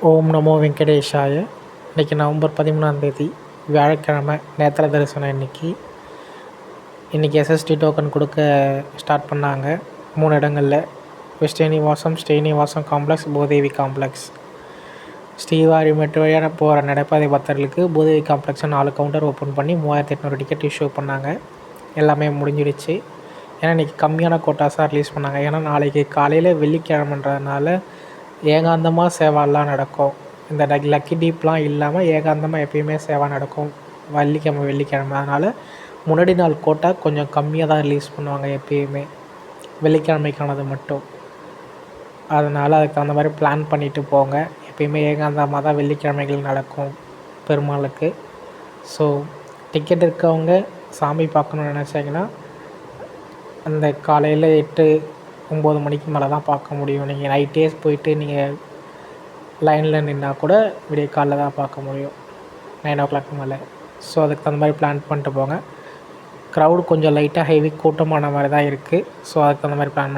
ஓம் நமோ வெங்கடேஷாய. இன்றைக்கி நவம்பர் 13 வியாழக்கிழமை, நேத்திர தரிசனம். இன்றைக்கி எஸ்எஸ்டி டோக்கன் கொடுக்க ஸ்டார்ட் பண்ணாங்க 3 இடங்களில். Srinivasam complex, Bhudevi complex. ஸ்ரீவாரிமெட்டு வழியாக போகிற நடைபாதை பக்தர்களுக்கு பூதேவி காம்ப்ளெக்ஸை 4 கவுண்டர் ஓப்பன் பண்ணி 3800 டிக்கெட் இஷ்யூ பண்ணாங்க. எல்லாமே முடிஞ்சிடுச்சு. ஏன்னா இன்றைக்கி கம்மியான கோட்டாஸாக ரிலீஸ் பண்ணாங்க. ஏன்னா நாளைக்கு காலையில் வெள்ளிக்கிழமைன்றதுனால ஏகாந்தமாக சேவாலாம் நடக்கும். இந்த லக்கி டீப்லாம் இல்லாமல் ஏகாந்தமாக எப்பயுமே சேவா நடக்கும் வெள்ளிக்கிழமை. அதனால் முன்னாடி நாள் கோட்டா கொஞ்சம் கம்மியாக தான் ரிலீஸ் பண்ணுவாங்க எப்பயுமே, வெள்ளிக்கிழமைக்கானது மட்டும். அதனால் அதுக்கு தகுந்த மாதிரி பிளான் பண்ணிவிட்டு போங்க. எப்பயுமே ஏகாந்தமாக தான் வெள்ளிக்கிழமைகள் நடக்கும் பெருமாளுக்கு. ஸோ டிக்கெட் இருக்கவங்க சாமி பார்க்கணுன்னு நினச்சிங்கன்னா அந்த காலையில் 8-9 மணிக்கு மேலே தான் பார்க்க முடியும். நீங்கள் நைட்டே போயிட்டு நீங்கள் லைனில் நின்னா கூட விடிய காலைல தான் பார்க்க முடியும், 9 o'clock மேலே. ஸோ அதுக்கு தகுந்த மாதிரி பிளான் பண்ணிட்டு போங்க. க்ரௌடு கொஞ்சம் லைட்டாக ஹெவி கூட்டமான மாதிரி தான் இருக்குது. ஸோ அதுக்கு தகுந்த மாதிரி பிளான் பண்ணி